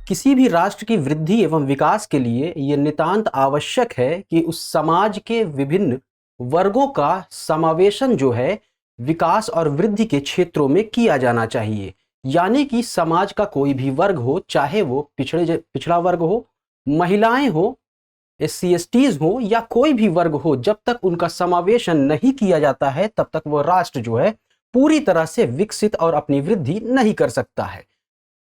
किसी भी राष्ट्र की वृद्धि एवं विकास के लिए ये नितांत आवश्यक है कि उस समाज के विभिन्न वर्गों का समावेशन जो है विकास और वृद्धि के क्षेत्रों में किया जाना चाहिए। यानी कि समाज का कोई भी वर्ग हो, चाहे वो पिछड़ा वर्ग हो, महिलाएं हो, SC STs हो या कोई भी वर्ग हो, जब तक उनका समावेशन नहीं किया जाता है तब तक वो राष्ट्र जो है पूरी तरह से विकसित और अपनी वृद्धि नहीं कर सकता है।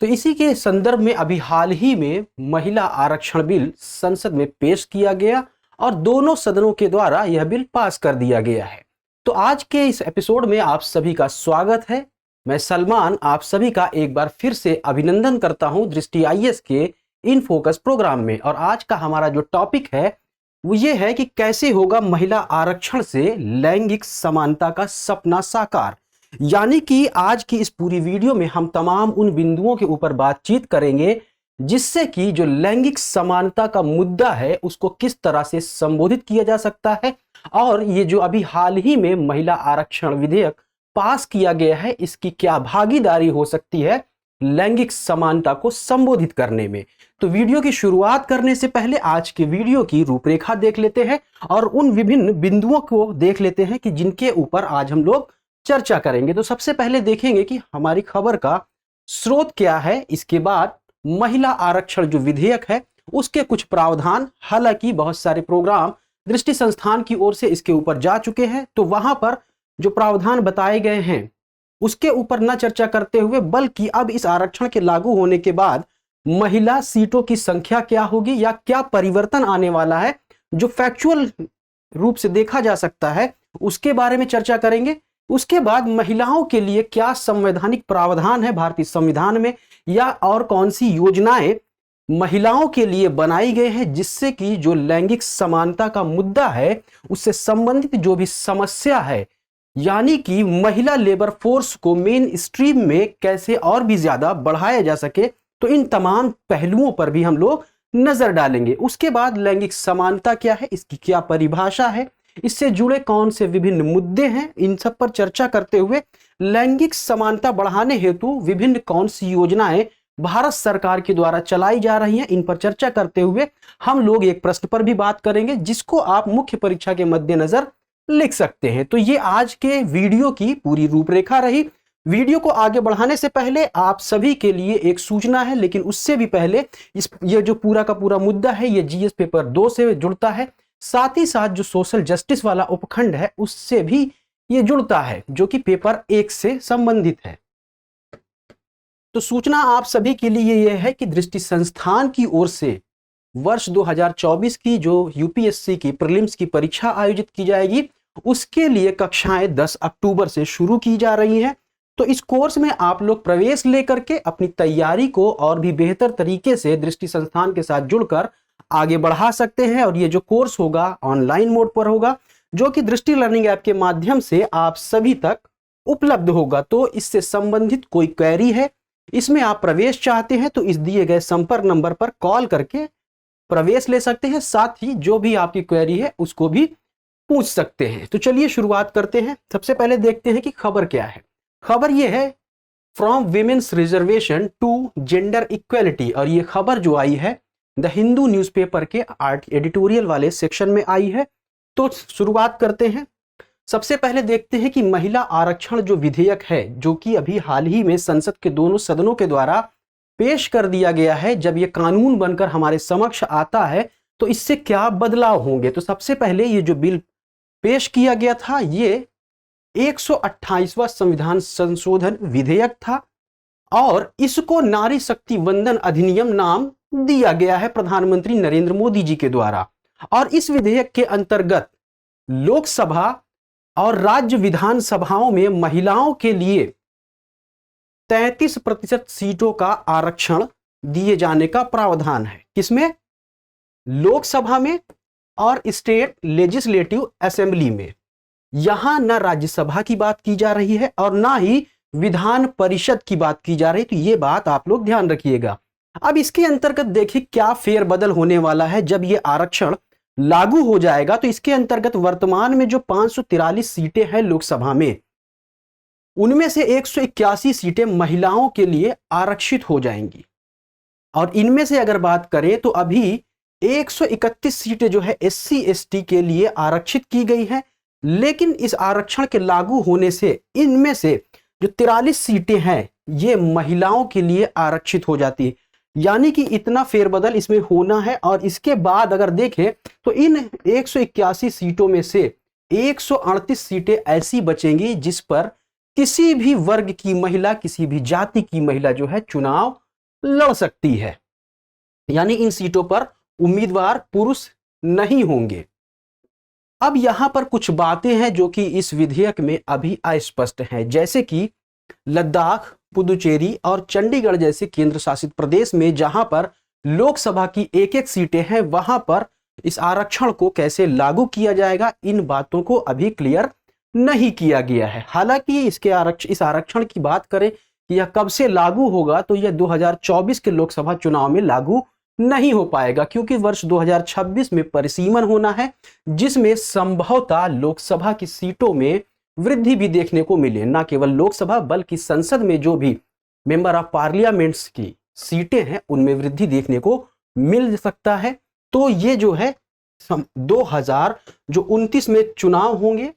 तो इसी के संदर्भ में अभी हाल ही में महिला आरक्षण बिल संसद में पेश किया गया और दोनों सदनों के द्वारा यह बिल पास कर दिया गया है। तो आज के इस एपिसोड में आप सभी का स्वागत है। मैं सलमान आप सभी का एक बार फिर से अभिनंदन करता हूं दृष्टि IAS के इन फोकस प्रोग्राम में। और आज का हमारा जो टॉपिक है वो ये है कि कैसे होगा महिला आरक्षण से लैंगिक समानता का सपना साकार। यानी कि आज की इस पूरी वीडियो में हम तमाम उन बिंदुओं के ऊपर बातचीत करेंगे जिससे कि जो लैंगिक समानता का मुद्दा है उसको किस तरह से संबोधित किया जा सकता है और ये जो अभी हाल ही में महिला आरक्षण विधेयक पास किया गया है इसकी क्या भागीदारी हो सकती है लैंगिक समानता को संबोधित करने में। तो वीडियो की शुरुआत करने से पहले आज के वीडियो की रूपरेखा देख लेते हैं और उन विभिन्न बिंदुओं को देख लेते हैं कि जिनके ऊपर आज हम लोग चर्चा करेंगे। तो सबसे पहले देखेंगे कि हमारी खबर का स्रोत क्या है, इसके बाद महिला आरक्षण जो विधेयक है उसके कुछ प्रावधान, हालांकि बहुत सारे प्रोग्राम दृष्टि संस्थान की ओर से इसके ऊपर जा चुके हैं तो वहां पर जो प्रावधान बताए गए हैं उसके ऊपर न चर्चा करते हुए बल्कि अब इस आरक्षण के लागू होने के बाद महिला सीटों की संख्या क्या होगी या क्या परिवर्तन आने वाला है जो फैक्चुअल रूप से देखा जा सकता है उसके बारे में चर्चा करेंगे। उसके बाद महिलाओं के लिए क्या संवैधानिक प्रावधान है भारतीय संविधान में या और कौन सी योजनाएं महिलाओं के लिए बनाई गई हैं जिससे कि जो लैंगिक समानता का मुद्दा है उससे संबंधित जो भी समस्या है यानी कि महिला लेबर फोर्स को मेन स्ट्रीम में कैसे और भी ज्यादा बढ़ाया जा सके, तो इन तमाम पहलुओं पर भी हम लोग नजर डालेंगे। उसके बाद लैंगिक समानता क्या है, इसकी क्या परिभाषा है, इससे जुड़े कौन से विभिन्न मुद्दे हैं, इन सब पर चर्चा करते हुए लैंगिक समानता बढ़ाने हेतु विभिन्न कौन सी योजनाएं भारत सरकार के द्वारा चलाई जा रही हैं, इन पर चर्चा करते हुए हम लोग एक प्रश्न पर भी बात करेंगे जिसको आप मुख्य परीक्षा के मद्देनजर लिख सकते हैं। तो ये आज के वीडियो की पूरी रूपरेखा रही। वीडियो को आगे बढ़ाने से पहले आप सभी के लिए एक सूचना है, लेकिन उससे भी पहले ये जो पूरा का पूरा मुद्दा है ये GS पेपर 2 से जुड़ता है, साथ ही साथ जो सोशल जस्टिस वाला उपखंड है उससे भी ये जुड़ता है जो कि पेपर 1 से संबंधित है। तो सूचना आप सभी के लिए यह है कि दृष्टि संस्थान की ओर से वर्ष 2024 की जो UPSC की प्रीलिम्स की परीक्षा आयोजित की जाएगी उसके लिए कक्षाएं 10 अक्टूबर से शुरू की जा रही हैं। तो इस कोर्स में आप लोग प्रवेश लेकर के अपनी तैयारी को और भी बेहतर तरीके से दृष्टि संस्थान के साथ जुड़कर आगे बढ़ा सकते हैं। और ये जो कोर्स होगा ऑनलाइन मोड पर होगा जो कि दृष्टि लर्निंग ऐप के माध्यम से आप सभी तक उपलब्ध होगा। तो इससे संबंधित कोई क्वेरी है, इसमें आप प्रवेश चाहते हैं तो इस दिए गए संपर्क नंबर पर कॉल करके प्रवेश ले सकते हैं, साथ ही जो भी आपकी क्वेरी है उसको भी पूछ सकते हैं। तो चलिए शुरुआत करते हैं। सबसे पहले देखते हैं कि खबर क्या है। खबर यह है from women's reservation to gender equality, और ये खबर जो आई है द हिंदू न्यूज़पेपर के एडिटोरियल वाले सेक्शन में आई है। तो शुरुआत करते हैं। सबसे पहले देखते हैं कि महिला आरक्षण जो विधेयक है जो कि अभी हाल ही में संसद के दोनों सदनों के द्वारा पेश कर दिया गया है, जब ये कानून बनकर हमारे समक्ष आता है तो इससे क्या बदलाव होंगे। तो सबसे पहले ये जो बिल पेश किया गया था ये 128वां संविधान संशोधन विधेयक था और इसको नारी शक्ति वंदन अधिनियम नाम दिया गया है प्रधानमंत्री नरेंद्र मोदी जी के द्वारा। और इस विधेयक के अंतर्गत लोकसभा और राज्य विधानसभाओं में महिलाओं के लिए 33% सीटों का आरक्षण दिए जाने का प्रावधान है। किसमें? लोकसभा में और स्टेट लेजिस्लेटिव असेंबली में। यहां न राज्यसभा की बात की जा रही है और ना ही विधान परिषद की बात की जा रही है। तो ये बात आप लोग ध्यान रखिएगा। अब इसके अंतर्गत देखिए क्या फेरबदल होने वाला है जब ये आरक्षण लागू हो जाएगा। तो इसके अंतर्गत वर्तमान में जो 543 सीटें हैं लोकसभा में उनमें से 181 सीटें महिलाओं के लिए आरक्षित हो जाएंगी। और इनमें से अगर बात करें तो अभी 131 सीटें जो है एससी एसटी के लिए आरक्षित की गई हैं, लेकिन इस आरक्षण के लागू होने से इनमें से जो 43 सीटें हैं ये महिलाओं के लिए आरक्षित हो जाती है। यानी कि इतना फेरबदल इसमें होना है। और इसके बाद अगर देखें तो इन 181 सीटों में से 138 सीटें ऐसी बचेंगी जिस पर किसी भी वर्ग की महिला, किसी भी जाति की महिला जो है चुनाव लड़ सकती है। यानी इन सीटों पर उम्मीदवार पुरुष नहीं होंगे। अब यहां पर कुछ बातें हैं जो कि इस विधेयक में अभी अस्पष्ट हैं, जैसे कि लद्दाख, पुदुचेरी और चंडीगढ़ जैसे केंद्र शासित प्रदेश में जहां पर लोकसभा की एक एक सीटें हैं, वहां पर इस आरक्षण को कैसे लागू किया जाएगा, इन बातों को अभी क्लियर नहीं किया गया है। हालांकि इस आरक्षण की बात करें कि यह कब से लागू होगा, तो यह 2024 के लोकसभा चुनाव में लागू नहीं हो पाएगा, क्योंकि वर्ष 2026 में परिसीमन होना है, जिसमें संभवतः लोकसभा की सीटों में वृद्धि भी देखने को मिले। न केवल लोकसभा बल्कि संसद में जो भी मेंबर ऑफ पार्लियामेंट्स की सीटें हैं उनमें वृद्धि देखने को मिल सकता है। तो ये जो है 2029 में चुनाव होंगे,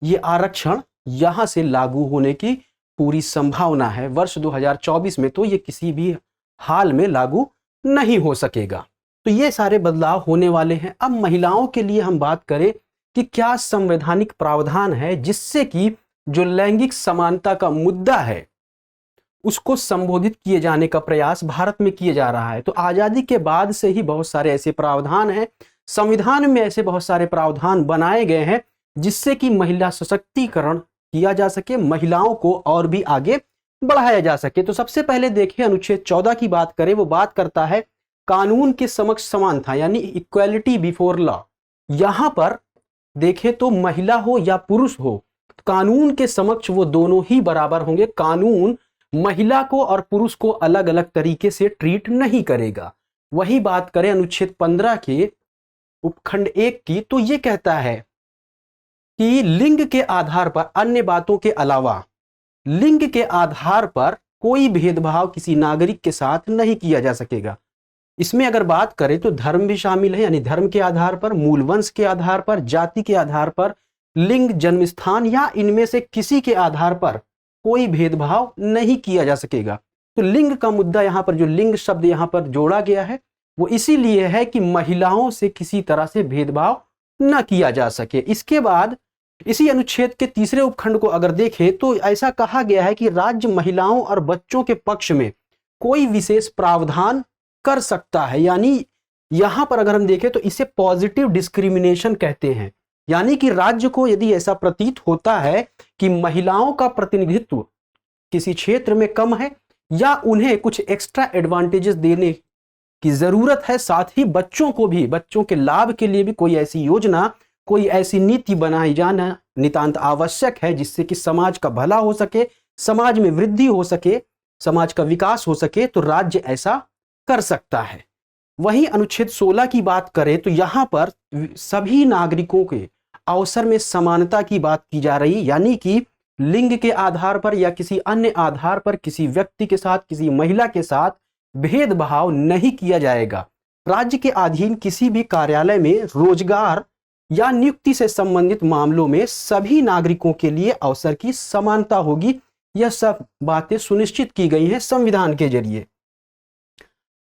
ये आरक्षण यहां से लागू होने की पूरी संभावना है। वर्ष 2024 में तो ये किसी भी हाल में लागू नहीं हो सकेगा। तो ये सारे बदलाव होने वाले हैं। अब महिलाओं के लिए हम बात करें कि क्या संवैधानिक प्रावधान है जिससे कि जो लैंगिक समानता का मुद्दा है उसको संबोधित किए जाने का प्रयास भारत में किया जा रहा है। तो आजादी के बाद से ही बहुत सारे ऐसे प्रावधान हैं, संविधान में ऐसे बहुत सारे प्रावधान बनाए गए हैं जिससे कि महिला सशक्तिकरण किया जा सके, महिलाओं को और भी आगे बढ़ाया जा सके। तो सबसे पहले देखिए अनुच्छेद 14 की बात करें, वो बात करता है कानून के समक्ष समानता, यानी इक्वालिटी बिफोर लॉ। यहां पर देखें तो महिला हो या पुरुष हो, कानून के समक्ष वो दोनों ही बराबर होंगे। कानून महिला को और पुरुष को अलग अलग तरीके से ट्रीट नहीं करेगा। वही बात करें अनुच्छेद 15 के उपखंड 1 की, तो ये कहता है कि लिंग के आधार पर, अन्य बातों के अलावा लिंग के आधार पर कोई भेदभाव किसी नागरिक के साथ नहीं किया जा सकेगा। इसमें अगर बात करें तो धर्म भी शामिल है, यानी धर्म के आधार पर, मूल वंश के आधार पर, जाति के आधार पर, लिंग, जन्म स्थान या इनमें से किसी के आधार पर कोई भेदभाव नहीं किया जा सकेगा। तो लिंग का मुद्दा यहां पर, जो लिंग शब्द यहां पर जोड़ा गया है वो इसीलिए है कि महिलाओं से किसी तरह से भेदभाव न किया जा सके। इसके बाद इसी अनुच्छेद के तीसरे उपखंड को अगर देखें तो ऐसा कहा गया है कि राज्य महिलाओं और बच्चों के पक्ष में कोई विशेष प्रावधान कर सकता है। यानी यहां पर अगर हम देखें तो इसे पॉजिटिव डिस्क्रिमिनेशन कहते हैं। यानी कि राज्य को यदि ऐसा प्रतीत होता है कि महिलाओं का प्रतिनिधित्व किसी क्षेत्र में कम है या उन्हें कुछ एक्स्ट्रा एडवांटेजेस देने की जरूरत है, साथ ही बच्चों को भी, बच्चों के लाभ के लिए भी कोई ऐसी योजना, कोई ऐसी नीति बनाई जाना नितांत आवश्यक है जिससे कि समाज का भला हो सके, समाज में वृद्धि हो सके, समाज का विकास हो सके, तो राज्य ऐसा कर सकता है। वहीं अनुच्छेद 16 की बात करें तो यहां पर सभी नागरिकों के अवसर में समानता की बात की जा रही, यानी कि लिंग के आधार पर या किसी अन्य आधार पर किसी व्यक्ति के साथ, किसी महिला के साथ भेदभाव नहीं किया जाएगा। राज्य के अधीन किसी भी कार्यालय में रोजगार या नियुक्ति से संबंधित मामलों में सभी नागरिकों के लिए अवसर की समानता होगी। यह सब बातें सुनिश्चित की गई हैं संविधान के जरिए।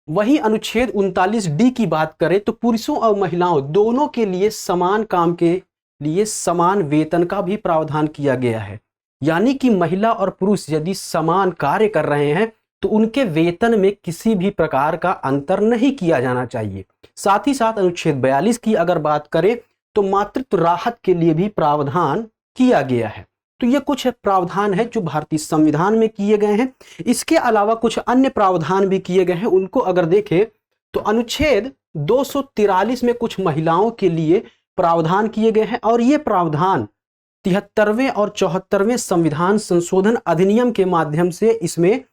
वहीं अनुच्छेद 39D की बात करें तो पुरुषों और महिलाओं दोनों के लिए समान काम के लिए समान वेतन का भी प्रावधान किया गया है। यानी कि महिला और पुरुष यदि समान कार्य कर रहे हैं तो उनके वेतन में किसी भी प्रकार का अंतर नहीं किया जाना चाहिए। साथ ही साथ अनुच्छेद 42 की अगर बात करें तो मातृत्व राहत के लिए भी प्रावधान किया गया है। तो ये कुछ प्रावधान है जो भारतीय संविधान में किए गए हैं। इसके अलावा कुछ अन्य प्रावधान भी किए गए हैं। उनको अगर देखें तो अनुच्छेद 243 में कुछ महिलाओं के लिए प्रावधान किए गए हैं और ये प्रावधान 73वें और 74वें संविधान संशोधन अधिनियम के माध्यम से इसमें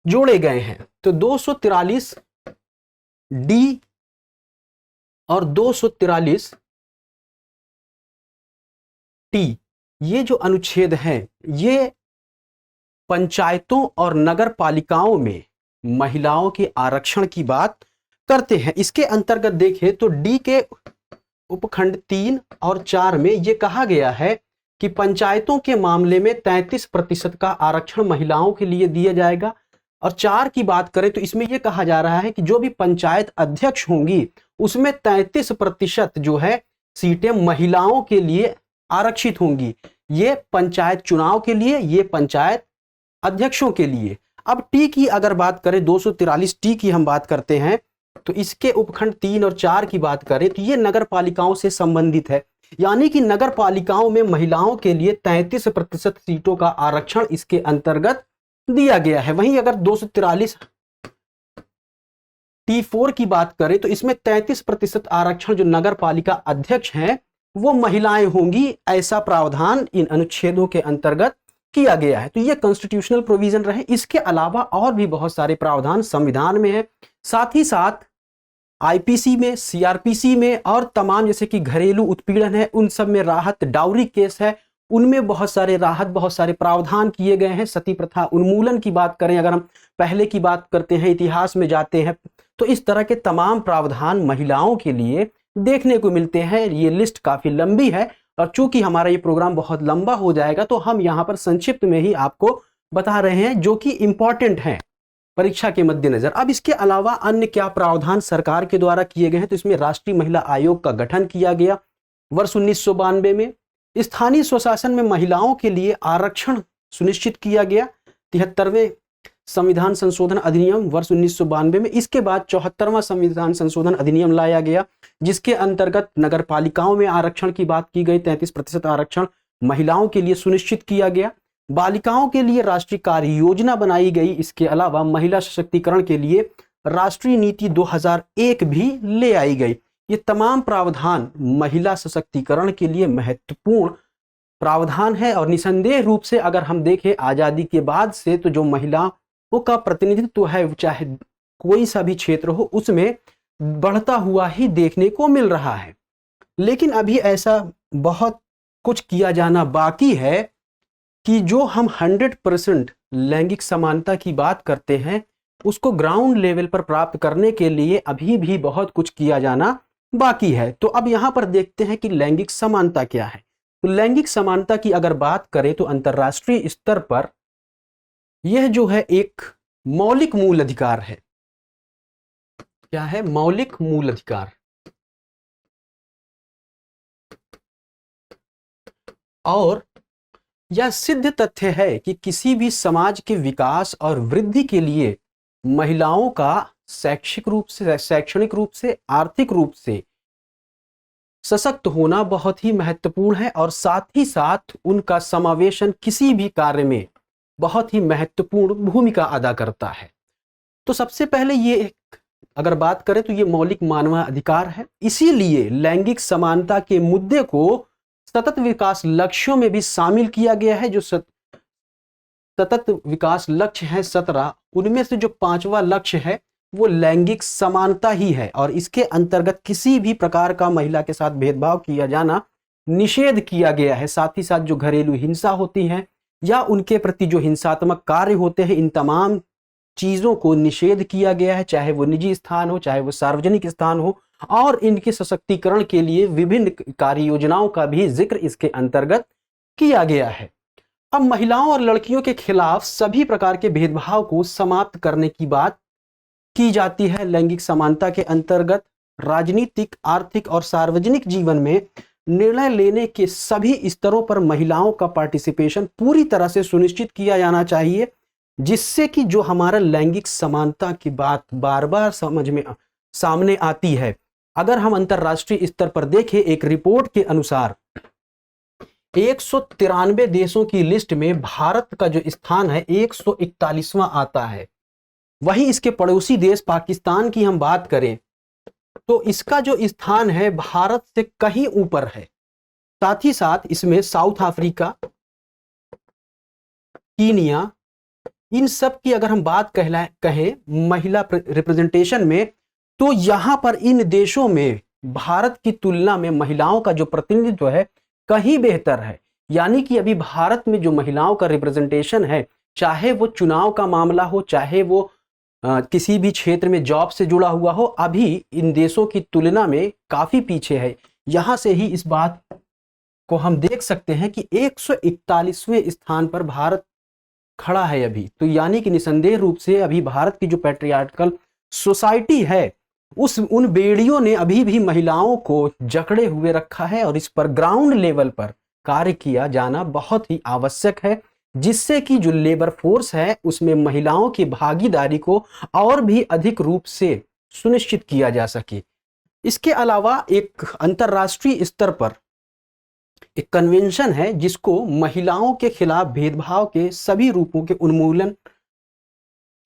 जोड़े गए हैं। तो 243D और 243T ये जो अनुच्छेद हैं ये पंचायतों और नगर पालिकाओं में महिलाओं के आरक्षण की बात करते हैं। इसके अंतर्गत देखें तो डी के उपखंड 3 और 4 में यह कहा गया है कि पंचायतों के मामले में 33% का आरक्षण महिलाओं के लिए दिया जाएगा। और 4 की बात करें तो इसमें यह कहा जा रहा है कि जो भी पंचायत अध्यक्ष होंगी उसमें 33% जो है सीटें महिलाओं के लिए आरक्षित होंगी। ये पंचायत चुनाव के लिए, ये पंचायत अध्यक्षों के लिए। अब टी की अगर बात करें, 243 टी की हम बात करते हैं, तो इसके उपखंड 3 और 4 की बात करें तो ये नगर पालिकाओं से संबंधित है। यानी कि नगर पालिकाओं में महिलाओं के लिए 33% सीटों का आरक्षण इसके अंतर्गत दिया गया है। वहीं अगर 243 T4 की बात करें तो इसमें 33% आरक्षण जो नगर पालिका अध्यक्ष हैं वो महिलाएं होंगी, ऐसा प्रावधान इन अनुच्छेदों के अंतर्गत किया गया है। तो ये कॉन्स्टिट्यूशनल प्रोविजन रहे। इसके अलावा और भी बहुत सारे प्रावधान संविधान में है, साथ ही साथ आईपीसी में, सीआरपीसी में और तमाम जैसे कि घरेलू उत्पीड़न है उन सब में राहत, डाउरी केस है उनमें बहुत सारे राहत, बहुत सारे प्रावधान किए गए हैं। सती प्रथा उन्मूलन की बात करें, अगर हम पहले की बात करते हैं, इतिहास में जाते हैं, तो इस तरह के तमाम प्रावधान महिलाओं के लिए देखने को मिलते हैं। ये लिस्ट काफी लंबी है और चूंकि हमारा ये प्रोग्राम बहुत लंबा हो जाएगा तो हम यहाँ पर संक्षिप्त में ही आपको बता रहे हैं जो कि इंपॉर्टेंट है परीक्षा के मद्देनजर। अब इसके अलावा अन्य क्या प्रावधान सरकार के द्वारा किए गए हैं, तो इसमें राष्ट्रीय महिला आयोग का गठन किया गया वर्ष 1992 में। स्थानीय स्वशासन में महिलाओं के लिए आरक्षण सुनिश्चित किया गया 73वें संविधान संशोधन अधिनियम वर्ष 1992 में। इसके बाद 74वां संविधान संशोधन अधिनियम लाया गया जिसके अंतर्गत नगर पालिकाओं में आरक्षण की बात की गई, 33% आरक्षण महिलाओं के लिए सुनिश्चित किया गया। बालिकाओं के लिए राष्ट्रीय कार्य योजना बनाई गई। इसके अलावा महिला सशक्तिकरण के लिए राष्ट्रीय नीति 2001 भी ले आई गई। ये तमाम प्रावधान महिला सशक्तिकरण के लिए महत्वपूर्ण प्रावधान है और निसंदेह रूप से अगर हम देखें आजादी के बाद से तो जो महिलाओं का प्रतिनिधित्व है चाहे कोई सा भी क्षेत्र हो उसमें बढ़ता हुआ ही देखने को मिल रहा है। लेकिन अभी ऐसा बहुत कुछ किया जाना बाकी है कि जो हम 100% लैंगिक समानता की बात करते हैं उसको ग्राउंड लेवल पर प्राप्त करने के लिए अभी भी बहुत कुछ किया जाना बाकी है। तो अब यहां पर देखते हैं कि लैंगिक समानता क्या है। तो लैंगिक समानता की अगर बात करें तो अंतर्राष्ट्रीय स्तर पर यह जो है एक मौलिक मूल अधिकार है। क्या है? मौलिक मूल अधिकार। और यह सिद्ध तथ्य है कि किसी भी समाज के विकास और वृद्धि के लिए महिलाओं का शैक्षणिक रूप से, आर्थिक रूप से सशक्त होना बहुत ही महत्वपूर्ण है और साथ ही साथ उनका समावेशन किसी भी कार्य में बहुत ही महत्वपूर्ण भूमिका अदा करता है। तो सबसे पहले ये अगर बात करें तो ये मौलिक मानवाधिकार है। इसीलिए लैंगिक समानता के मुद्दे को सतत विकास लक्ष्यों में भी शामिल किया गया है। जो सतत विकास लक्ष्य है 17, उनमें से जो 5वां लक्ष्य है वो लैंगिक समानता ही है और इसके अंतर्गत किसी भी प्रकार का महिला के साथ भेदभाव किया जाना निषेध किया गया है। साथ ही साथ जो घरेलू हिंसा होती है या उनके प्रति जो हिंसात्मक कार्य होते हैं, इन तमाम चीजों को निषेध किया गया है, चाहे वो निजी स्थान हो, चाहे वो सार्वजनिक स्थान हो। और इनके सशक्तिकरण के लिए विभिन्न कार्य योजनाओं का भी जिक्र इसके अंतर्गत किया गया है। अब महिलाओं और लड़कियों के खिलाफ सभी प्रकार के भेदभाव को समाप्त करने की बात की जाती है। लैंगिक समानता के अंतर्गत राजनीतिक, आर्थिक और सार्वजनिक जीवन में निर्णय लेने के सभी स्तरों पर महिलाओं का पार्टिसिपेशन पूरी तरह से सुनिश्चित किया जाना चाहिए, जिससे कि जो हमारा लैंगिक समानता की बात बार बार समझ में सामने आती है। अगर हम अंतरराष्ट्रीय स्तर पर देखें, एक रिपोर्ट के अनुसार 193 देशों की लिस्ट में भारत का जो स्थान है 141वां आता है। वहीं इसके पड़ोसी देश पाकिस्तान की हम बात करें तो इसका जो स्थान है भारत से कहीं ऊपर है। साथ ही साथ इसमें साउथ अफ्रीका, कीनिया, इन सब की अगर हम बात कहें महिला रिप्रेजेंटेशन में, तो यहां पर इन देशों में भारत की तुलना में महिलाओं का जो प्रतिनिधित्व है कहीं बेहतर है। यानी कि अभी भारत में जो महिलाओं का रिप्रेजेंटेशन है, चाहे वो चुनाव का मामला हो, चाहे वो किसी भी क्षेत्र में जॉब से जुड़ा हुआ हो, अभी इन देशों की तुलना में काफ़ी पीछे है। यहाँ से ही इस बात को हम देख सकते हैं कि 141वें स्थान पर भारत खड़ा है अभी। तो यानी कि निसंदेह रूप से अभी भारत की जो पैट्रियार्कल सोसाइटी है, उन बेड़ियों ने अभी भी महिलाओं को जकड़े हुए रखा है, और इस पर ग्राउंड लेवल पर कार्य किया जाना बहुत ही आवश्यक है, जिससे कि जो लेबर फोर्स है उसमें महिलाओं की भागीदारी को और भी अधिक रूप से सुनिश्चित किया जा सके। इसके अलावा एक अंतर्राष्ट्रीय स्तर पर एक कन्वेंशन है जिसको महिलाओं के खिलाफ भेदभाव के सभी रूपों के उन्मूलन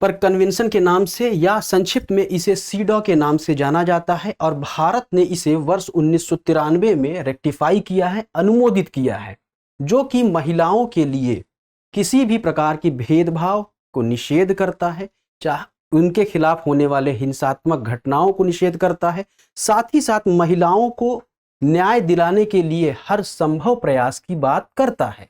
पर कन्वेंशन के नाम से, या संक्षिप्त में इसे सीडॉ के नाम से जाना जाता है, और भारत ने इसे वर्ष 1993 में रेक्टिफाई किया है, अनुमोदित किया है, जो कि महिलाओं के लिए किसी भी प्रकार की भेदभाव को निषेध करता है, चाहे उनके खिलाफ होने वाले हिंसात्मक घटनाओं को निषेध करता है, साथ ही साथ महिलाओं को न्याय दिलाने के लिए हर संभव प्रयास की बात करता है।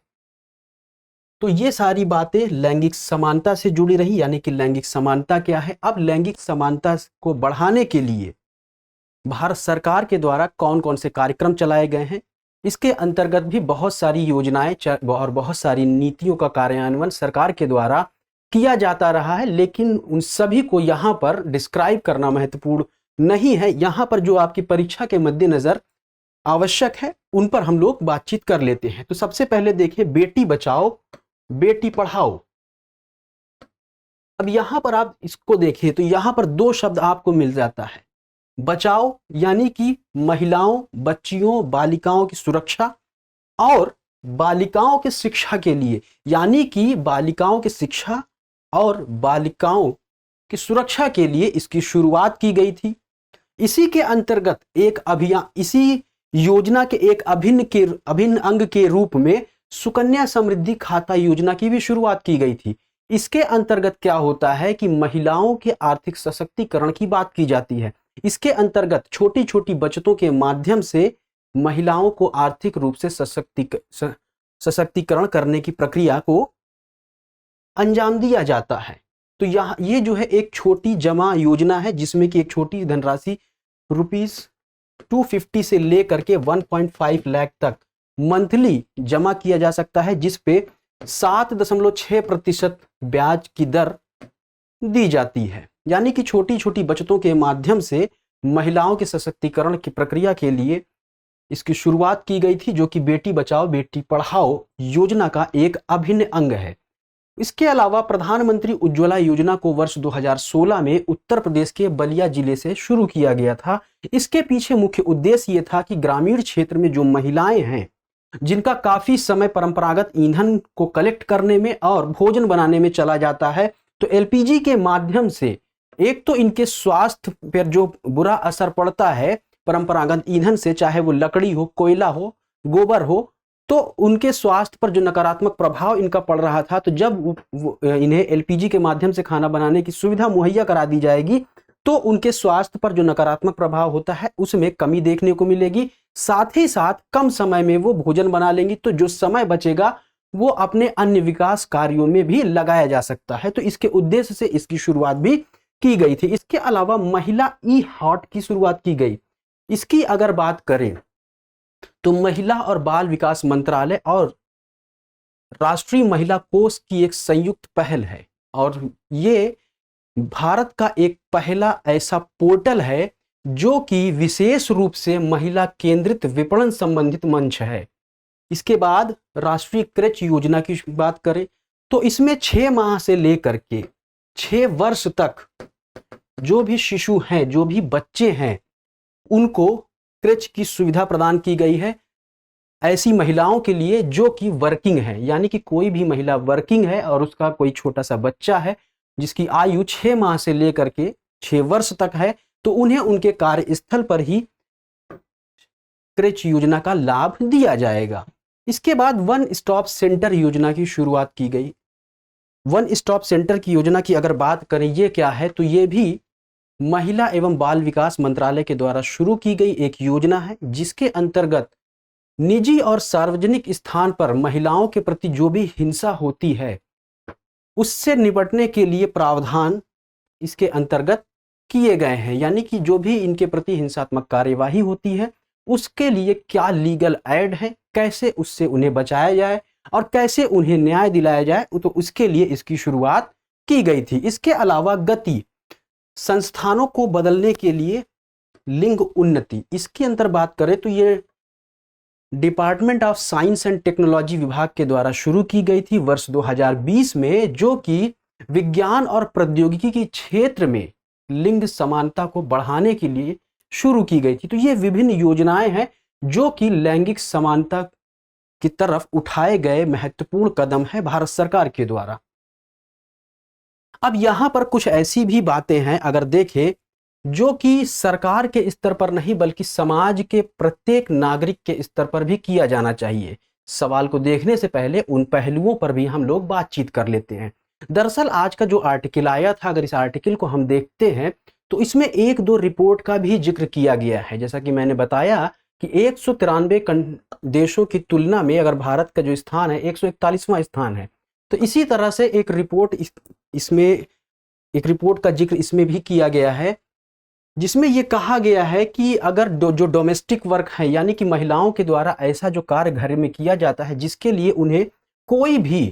तो ये सारी बातें लैंगिक समानता से जुड़ी रही। यानी कि लैंगिक समानता क्या है। अब लैंगिक समानता को बढ़ाने के लिए भारत सरकार के द्वारा कौन कौन से कार्यक्रम चलाए गए हैं, इसके अंतर्गत भी बहुत सारी योजनाएं और बहुत सारी नीतियों का कार्यान्वयन सरकार के द्वारा किया जाता रहा है, लेकिन उन सभी को यहाँ पर डिस्क्राइब करना महत्वपूर्ण नहीं है। यहाँ पर जो आपकी परीक्षा के मद्देनजर आवश्यक है उन पर हम लोग बातचीत कर लेते हैं। तो सबसे पहले देखिए, बेटी बचाओ बेटी पढ़ाओ। अब यहां पर आप इसको देखिए तो यहां पर दो शब्द आपको मिल जाता है। बचाओ यानी कि महिलाओं, बच्चियों, बालिकाओं की सुरक्षा, और बालिकाओं की शिक्षा के लिए, यानी कि बालिकाओं की शिक्षा और बालिकाओं की सुरक्षा के लिए इसकी शुरुआत की गई थी। इसी के अंतर्गत एक अभियान, इसी योजना के एक अभिन्न अंग के रूप में सुकन्या समृद्धि खाता योजना की भी शुरुआत की गई थी। इसके अंतर्गत क्या होता है कि महिलाओं के आर्थिक सशक्तिकरण की बात की जाती है। इसके अंतर्गत छोटी छोटी बचतों के माध्यम से महिलाओं को आर्थिक रूप से सशक्तिकरण करने की प्रक्रिया को अंजाम दिया जाता है। तो ये जो है एक छोटी जमा योजना है, जिसमें कि एक छोटी धनराशि ₹250 से लेकर के 1.5 लाख तक मंथली जमा किया जा सकता है, जिस पे 7.6% ब्याज की दर दी जाती है। यानी कि छोटी छोटी बचतों के माध्यम से महिलाओं के सशक्तिकरण की प्रक्रिया के लिए इसकी शुरुआत की गई थी, जो कि बेटी बचाओ बेटी पढ़ाओ योजना का एक अभिन्न अंग है। इसके अलावा प्रधानमंत्री उज्ज्वला योजना को वर्ष 2016 में उत्तर प्रदेश के बलिया जिले से शुरू किया गया था। इसके पीछे मुख्य उद्देश्य ये था कि ग्रामीण क्षेत्र में जो महिलाएं हैं, जिनका काफी समय परंपरागत ईंधन को कलेक्ट करने में और भोजन बनाने में चला जाता है, तो एलपीजी के माध्यम से एक तो इनके स्वास्थ्य पर जो बुरा असर पड़ता है परंपरागत ईंधन से, चाहे वो लकड़ी हो, कोयला हो, गोबर हो, तो उनके स्वास्थ्य पर जो नकारात्मक प्रभाव इनका पड़ रहा था, तो जब इन्हें एलपीजी के माध्यम से खाना बनाने की सुविधा मुहैया करा दी जाएगी, तो उनके स्वास्थ्य पर जो नकारात्मक प्रभाव होता है उसमें कमी देखने को मिलेगी। साथ ही साथ कम समय में वो भोजन बना लेंगी, तो जो समय बचेगा वो अपने अन्य विकास कार्यों में भी लगाया जा सकता है। तो इसके उद्देश्य से इसकी शुरुआत भी की गई थी। इसके अलावा महिला ई हाट की शुरुआत की गई। इसकी अगर बात करें तो महिला और बाल विकास मंत्रालय और राष्ट्रीय महिला कोष की एक संयुक्त पहल है, और ये भारत का एक पहला ऐसा पोर्टल है जो कि विशेष रूप से महिला केंद्रित विपणन संबंधित मंच है। इसके बाद राष्ट्रीय क्रेच योजना की बात करें तो इसमें 6 माह से लेकर के 6 वर्ष तक जो भी शिशु हैं, जो भी बच्चे हैं, उनको क्रेच की सुविधा प्रदान की गई है ऐसी महिलाओं के लिए जो कि वर्किंग है। यानी कि कोई भी महिला वर्किंग है और उसका कोई छोटा सा बच्चा है जिसकी आयु 6 माह से लेकर के 6 वर्ष तक है, तो उन्हें उनके कार्यस्थल पर ही क्रेच योजना का लाभ दिया जाएगा। इसके बाद वन स्टॉप सेंटर योजना की शुरुआत की गई। वन स्टॉप सेंटर की योजना की अगर बात करें, ये क्या है, तो ये भी महिला एवं बाल विकास मंत्रालय के द्वारा शुरू की गई एक योजना है, जिसके अंतर्गत निजी और सार्वजनिक स्थान पर महिलाओं के प्रति जो भी हिंसा होती है उससे निपटने के लिए प्रावधान इसके अंतर्गत किए गए हैं, यानी कि जो भी इनके प्रति हिंसात्मक कार्यवाही होती है उसके लिए क्या लीगल एड है, कैसे उससे उन्हें बचाया जाए और कैसे उन्हें न्याय दिलाया जाए, तो उसके लिए इसकी शुरुआत की गई थी। इसके अलावा गति, संस्थानों को बदलने के लिए लिंग उन्नति, इसके अंदर बात करें तो ये department of science and technology विभाग के द्वारा शुरू की गई थी वर्ष 2020 में, जो कि विज्ञान और प्रौद्योगिकी के क्षेत्र में लिंग समानता को बढ़ाने के लिए शुरू की गई थी। तो ये विभिन्न योजनाएं हैं जो कि लैंगिक समानता की तरफ उठाए गए महत्वपूर्ण कदम है भारत सरकार के द्वारा। अब यहां पर कुछ ऐसी भी बातें हैं अगर देखें जो कि सरकार के स्तर पर नहीं बल्कि समाज के प्रत्येक नागरिक के स्तर पर भी किया जाना चाहिए। सवाल को देखने से पहले उन पहलुओं पर भी हम लोग बातचीत कर लेते हैं। दरअसल आज का जो आर्टिकल आया था, अगर इस आर्टिकल को हम देखते हैं तो इसमें एक दो रिपोर्ट का भी जिक्र किया गया है। जैसा कि मैंने बताया कि 193 देशों की तुलना में अगर भारत का जो स्थान है 141वां स्थान है, तो इसी तरह से एक रिपोर्ट का जिक्र इसमें भी किया गया है, जिसमें यह कहा गया है कि अगर जो डोमेस्टिक वर्क है यानी कि महिलाओं के द्वारा ऐसा जो कार्य घर में किया जाता है जिसके लिए उन्हें कोई भी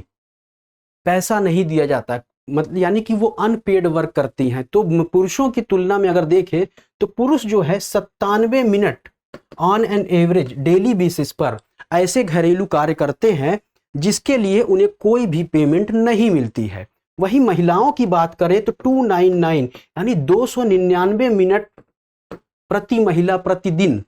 पैसा नहीं दिया जाता, मतलब यानी कि वो अनपेड वर्क करती हैं, तो पुरुषों की तुलना में अगर देखें तो पुरुष जो है 97 minute on an average daily basis पर ऐसे घरेलू कार्य करते हैं जिसके लिए उन्हें कोई भी पेमेंट नहीं मिलती है। वहीं महिलाओं की बात करें तो 299 यानी 299 मिनट प्रति महिला प्रतिदिन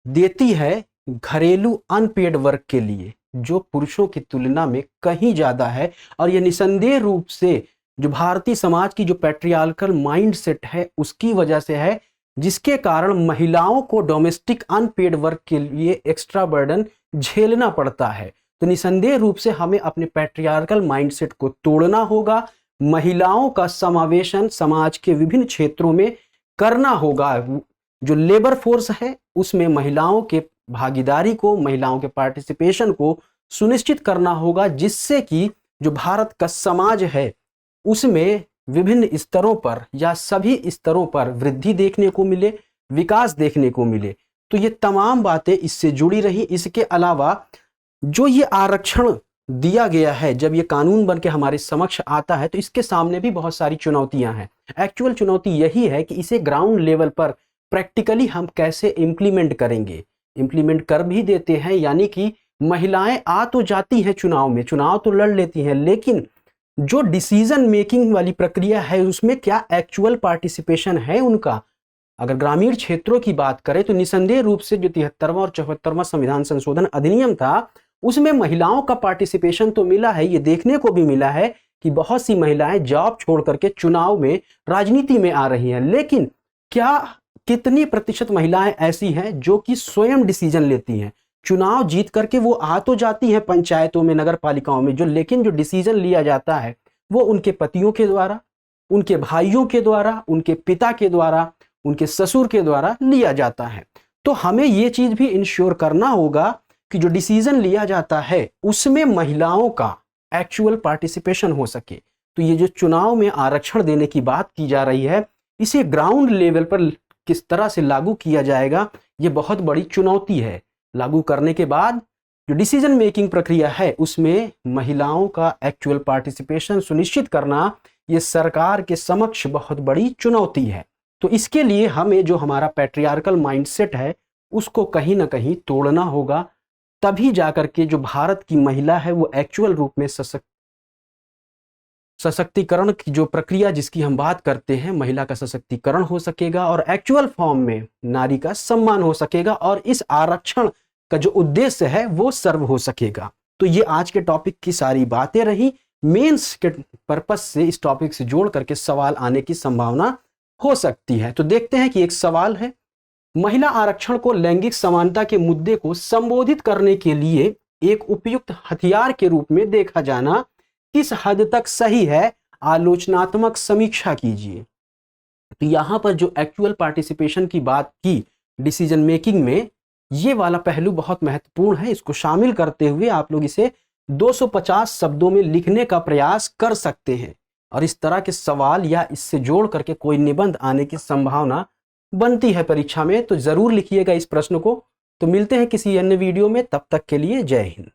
देती है घरेलू अनपेड वर्क के लिए, जो पुरुषों की तुलना में कहीं ज्यादा है। और यह निसंदेह रूप से जो भारतीय समाज की जो पैट्रियार्कल माइंडसेट है उसकी वजह से है, जिसके कारण महिलाओं को डोमेस्टिक अनपेड वर्क के लिए एक्स्ट्रा बर्डन झेलना पड़ता है। तो निसंदेह रूप से हमें अपने पैट्रियार्कल माइंडसेट को तोड़ना होगा, महिलाओं का समावेशन समाज के विभिन्न क्षेत्रों में करना होगा। जो लेबर फोर्स है उसमें महिलाओं के भागीदारी को, महिलाओं के पार्टिसिपेशन को सुनिश्चित करना होगा, जिससे कि जो भारत का समाज है उसमें विभिन्न स्तरों पर या सभी स्तरों पर वृद्धि देखने को मिले, विकास देखने को मिले। तो ये तमाम बातें इससे जुड़ी रही। इसके अलावा जो ये आरक्षण दिया गया है, जब ये कानून बन के हमारे समक्ष आता है तो इसके सामने भी बहुत सारी चुनौतियां हैं। एक्चुअल चुनौती यही है कि इसे ग्राउंड लेवल पर प्रैक्टिकली हम कैसे इम्प्लीमेंट करेंगे। इम्प्लीमेंट कर भी देते हैं, यानी कि महिलाएं आ तो जाती हैं चुनाव में, चुनाव तो लड़ लेती हैं, लेकिन जो डिसीजन मेकिंग वाली प्रक्रिया है उसमें क्या एक्चुअल पार्टिसिपेशन है उनका। अगर ग्रामीण क्षेत्रों की बात करें तो निसंदेह रूप से जो 73वां और 74वां संविधान संशोधन अधिनियम था उसमें महिलाओं का पार्टिसिपेशन तो मिला है। ये देखने को भी मिला है कि बहुत सी महिलाएं जॉब छोड़ करके चुनाव में, राजनीति में आ रही हैं, लेकिन क्या कितनी प्रतिशत महिलाएं ऐसी हैं जो कि स्वयं डिसीजन लेती हैं। चुनाव जीत करके वो आ तो जाती हैं पंचायतों में, नगर पालिकाओं में, लेकिन जो डिसीजन लिया जाता है वो उनके पतियों के द्वारा, उनके भाइयों के द्वारा, उनके पिता के द्वारा, उनके ससुर के द्वारा लिया जाता है। तो हमें ये चीज भी इंश्योर करना होगा कि जो डिसीजन लिया जाता है उसमें महिलाओं का एक्चुअल पार्टिसिपेशन हो सके। तो ये जो चुनाव में आरक्षण देने की बात की जा रही है, इसे ग्राउंड लेवल पर किस तरह से लागू किया जाएगा, ये बहुत बड़ी चुनौती है। लागू करने के बाद जो डिसीजन मेकिंग प्रक्रिया है उसमें महिलाओं का एक्चुअल पार्टिसिपेशन सुनिश्चित करना, ये सरकार के समक्ष बहुत बड़ी चुनौती है। तो इसके लिए हमें जो हमारा पैट्रियार्कल माइंडसेट है उसको कहीं ना कहीं तोड़ना होगा, तभी जाकर के जो भारत की महिला है वो एक्चुअल रूप में सशक्तिकरण की जो प्रक्रिया जिसकी हम बात करते हैं, महिला का सशक्तिकरण हो सकेगा और एक्चुअल फॉर्म में नारी का सम्मान हो सकेगा और इस आरक्षण का जो उद्देश्य है वो सर्व हो सकेगा। तो ये आज के टॉपिक की सारी बातें रही। मेंस के पर्पस से इस टॉपिक से जोड़ करके सवाल आने की संभावना हो सकती है। तो देखते हैं कि एक सवाल है, महिला आरक्षण को लैंगिक समानता के मुद्दे को संबोधित करने के लिए एक उपयुक्त हथियार के रूप में देखा जाना किस हद तक सही है, आलोचनात्मक समीक्षा कीजिए। तो यहां पर जो एक्चुअल पार्टिसिपेशन की बात की डिसीजन मेकिंग में, ये वाला पहलू बहुत महत्वपूर्ण है। इसको शामिल करते हुए आप लोग इसे 250 शब्दों में लिखने का प्रयास कर सकते हैं और इस तरह के सवाल या इससे जोड़ करके कोई निबंध आने की संभावना बनती है परीक्षा में, तो ज़रूर लिखिएगा इस प्रश्न को। तो मिलते हैं किसी अन्य वीडियो में, तब तक के लिए जय हिंद।